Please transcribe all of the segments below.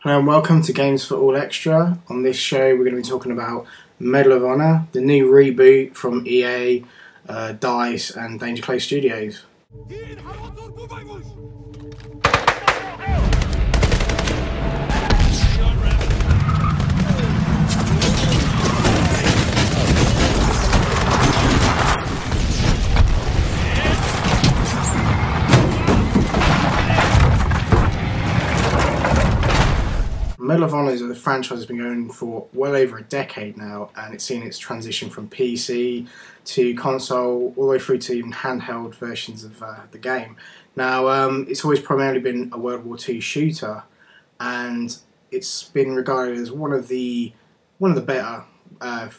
Hello and welcome to Games4all Extra. On this show we're going to be talking about Medal of Honor, the new reboot from EA, DICE and Danger Close Studios. Medal of Honor is a franchise that's been going for well over a decade now, and it's seen its transition from PC to console all the way through to even handheld versions of the game. Now, it's always primarily been a World War II shooter, and it's been regarded as one of the better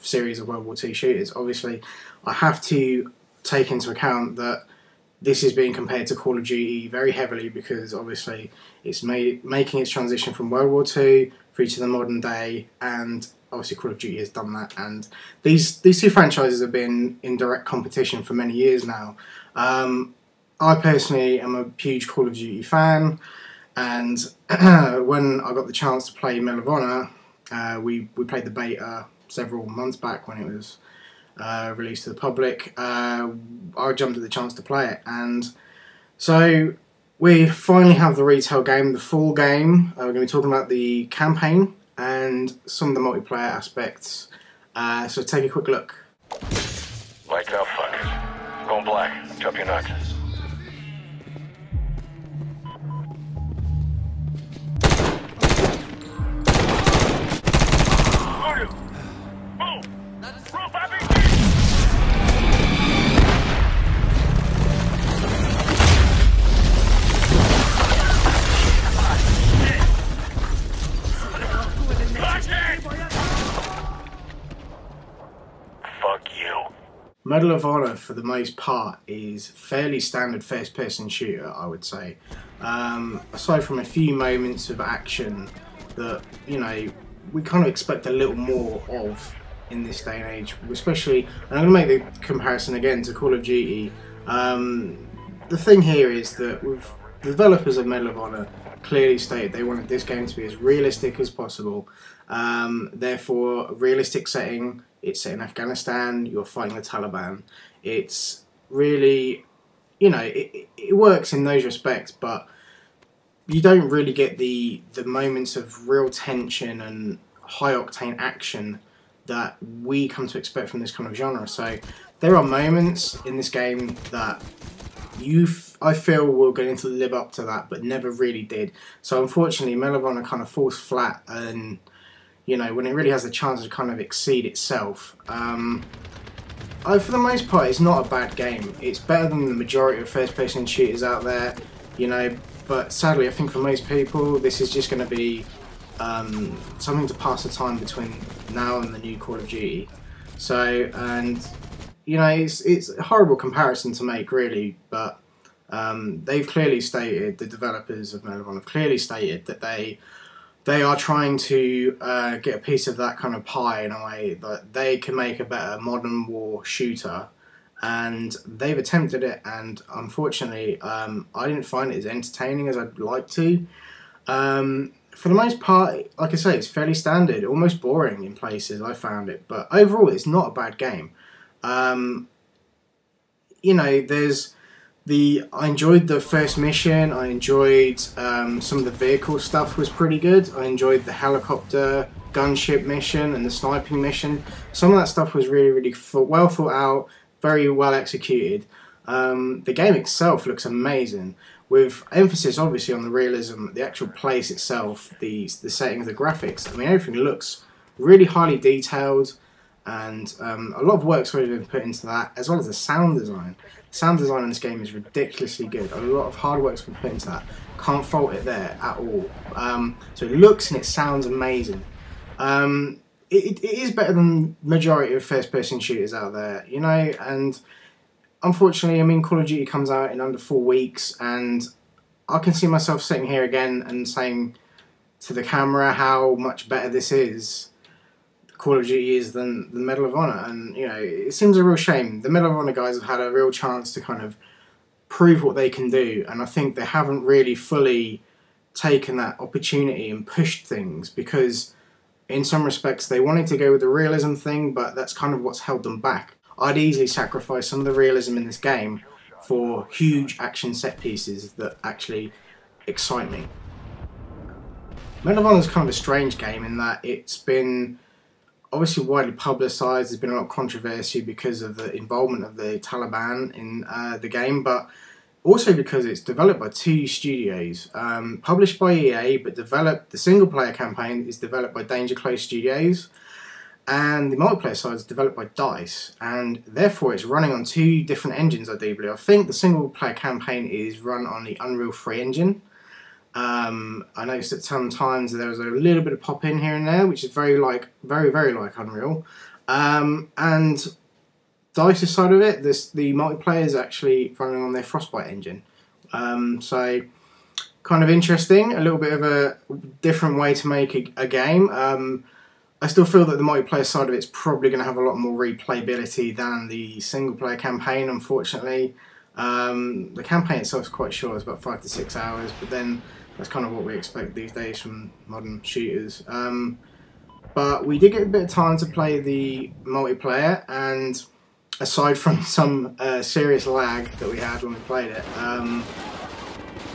series of World War II shooters. Obviously, I have to take into account that this is being compared to Call of Duty very heavily because obviously it's making its transition from World War II through to the modern day, and obviously Call of Duty has done that. And these two franchises have been in direct competition for many years now. I personally am a huge Call of Duty fan, and when I got the chance to play Medal of Honor, we played the beta several months back when it was released to the public. I jumped at the chance to play it, and so we finally have the retail game, the full game. We're going to be talking about the campaign and some of the multiplayer aspects, so take a quick look. Lights out, fuckers. Going black. Drop your nuts. Medal of Honor, for the most part, is fairly standard first-person shooter, I would say. Aside from a few moments of action that, you know, we kind of expect a little more of in this day and age, especially, and I'm going to make the comparison again to Call of Duty. The thing here is that with the developers of Medal of Honor clearly stated they wanted this game to be as realistic as possible. Therefore, a realistic setting. It's set in Afghanistan, you're fighting the Taliban. It's really, you know, it works in those respects, but you don't really get the moments of real tension and high-octane action that we come to expect from this kind of genre. So there are moments in this game that I feel were going to live up to that, but never really did. So unfortunately, Medal of Honor kind of falls flat, and you know, when it really has the chance to kind of exceed itself. For the most part, it's not a bad game. It's better than the majority of first-person shooters out there, you know, but sadly, I think for most people, this is just going to be something to pass the time between now and the new Call of Duty. So, and, you know, it's a horrible comparison to make, really, but they've clearly stated, the developers of Medal of Honor have clearly stated that they are trying to get a piece of that kind of pie in a way that they can make a better modern war shooter, and they've attempted it, and unfortunately I didn't find it as entertaining as I'd like to. For the most part, like I say, it's fairly standard, almost boring in places I found it, but overall it's not a bad game. You know, I enjoyed the first mission. I enjoyed some of the vehicle stuff was pretty good. I enjoyed the helicopter gunship mission and the sniping mission. Some of that stuff was really well thought out, very well executed. The game itself looks amazing, with emphasis obviously on the realism, the actual place itself, the settings, the graphics. I mean, everything looks really highly detailed, and a lot of work's already been put into that, as well as the sound design. Sound design in this game is ridiculously good. A lot of hard work's been put into that. Can't fault it there at all. So it looks and it sounds amazing. It is better than the majority of first-person shooters out there, you know, and unfortunately, I mean, Call of Duty comes out in under 4 weeks, and I can see myself sitting here again and saying to the camera how much better this is, Call of Duty is, than the Medal of Honor. And you know, it seems a real shame. The Medal of Honor guys have had a real chance to kind of prove what they can do, and I think they haven't really fully taken that opportunity and pushed things, because in some respects they wanted to go with the realism thing, but that's kind of what's held them back. I'd easily sacrifice some of the realism in this game for huge action set pieces that actually excite me. Medal of Honor is kind of a strange game in that it's been obviously widely publicised. There's been a lot of controversy because of the involvement of the Taliban in the game, but also because it's developed by two studios, published by EA, but the single player campaign is developed by Danger Close Studios, and the multiplayer side is developed by DICE, and therefore it's running on two different engines, I do believe. I think the single player campaign is run on the Unreal 3 engine. I noticed that sometimes there was a little bit of pop in here and there, which is very like Unreal. And DICE's side of it, the multiplayer is actually running on their Frostbite engine. So kind of interesting, a little bit of a different way to make a game. I still feel that the multiplayer side of it's probably going to have a lot more replayability than the single player campaign, unfortunately. The campaign itself is quite short, it's about 5 to 6 hours, but then that's kind of what we expect these days from modern shooters. But we did get a bit of time to play the multiplayer, and aside from some serious lag that we had when we played it,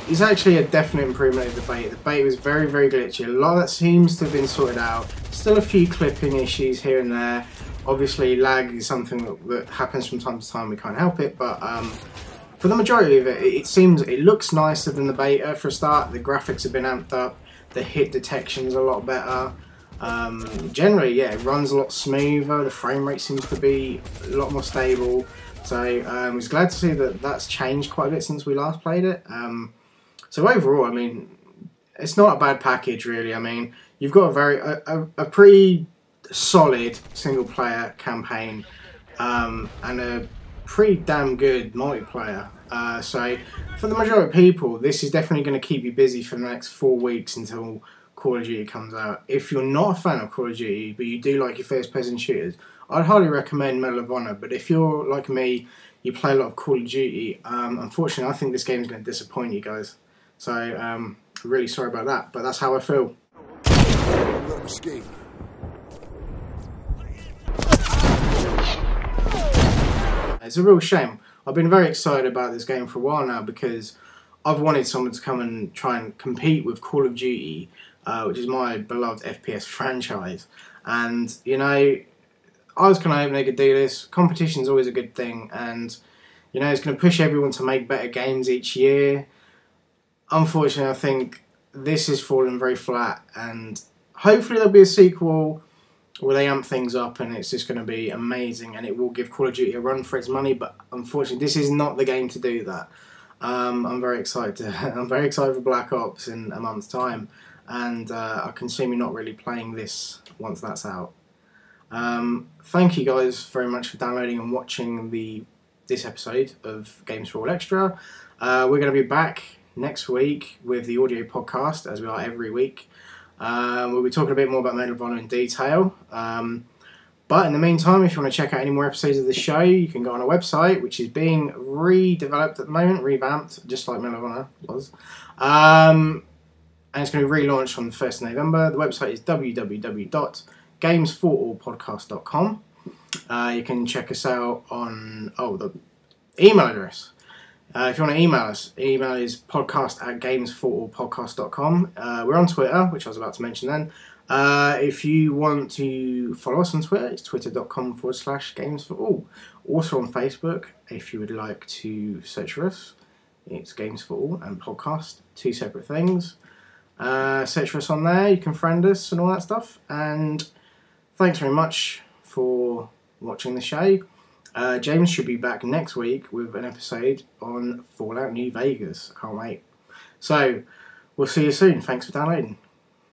it's actually a definite improvement of the beta. The beta was very, very glitchy. A lot of that seems to have been sorted out. Still a few clipping issues here and there. Obviously, lag is something that happens from time to time. We can't help it, but for the majority of it, it looks nicer than the beta for a start. The graphics have been amped up. The hit detection is a lot better. Generally, yeah, it runs a lot smoother. The frame rate seems to be a lot more stable. So I was glad to see that that's changed quite a bit since we last played it. So overall, I mean, it's not a bad package, really. I mean, you've got a pretty solid single player campaign and a pretty damn good multiplayer. So for the majority of people, this is definitely going to keep you busy for the next 4 weeks until Call of Duty comes out. If you're not a fan of Call of Duty, but you do like your first person shooters, I'd highly recommend Medal of Honor. But if you're like me, you play a lot of Call of Duty, unfortunately I think this game is going to disappoint you guys. So really sorry about that, but that's how I feel. It's a real shame. I've been very excited about this game for a while now because I've wanted someone to come and try and compete with Call of Duty, which is my beloved FPS franchise. And, you know, I was kind of hoping they could do this. Competition is always a good thing, and, you know, it's going to push everyone to make better games each year. Unfortunately, I think this has fallen very flat, and hopefully there'll be a sequel where they amp things up and it's just going to be amazing and it will give Call of Duty a run for its money, but unfortunately this is not the game to do that. I'm very excited. I'm very excited for Black Ops in a month's time, and I can see me not really playing this once that's out. Thank you guys very much for downloading and watching this episode of Games4all Extra. We're going to be back next week with the audio podcast, as we are every week. We'll be talking a bit more about Medal of Honor in detail. But in the meantime, if you want to check out any more episodes of the show, you can go on our website, which is being redeveloped at the moment, revamped, just like Medal of Honor was. And it's going to be relaunched on the 1st of November. The website is www.games4allpodcast.com. You can check us out on the email address. If you want to email us, email is podcast@games4allpodcast.com. We're on Twitter, which I was about to mention then. If you want to follow us on Twitter, it's twitter.com/games4all. Also on Facebook, if you would like to search for us, it's Games4all and podcast, two separate things. Search for us on there, you can friend us and all that stuff. And thanks very much for watching the show. James should be back next week with an episode on Fallout New Vegas. I can't wait. So, we'll see you soon. Thanks for downloading.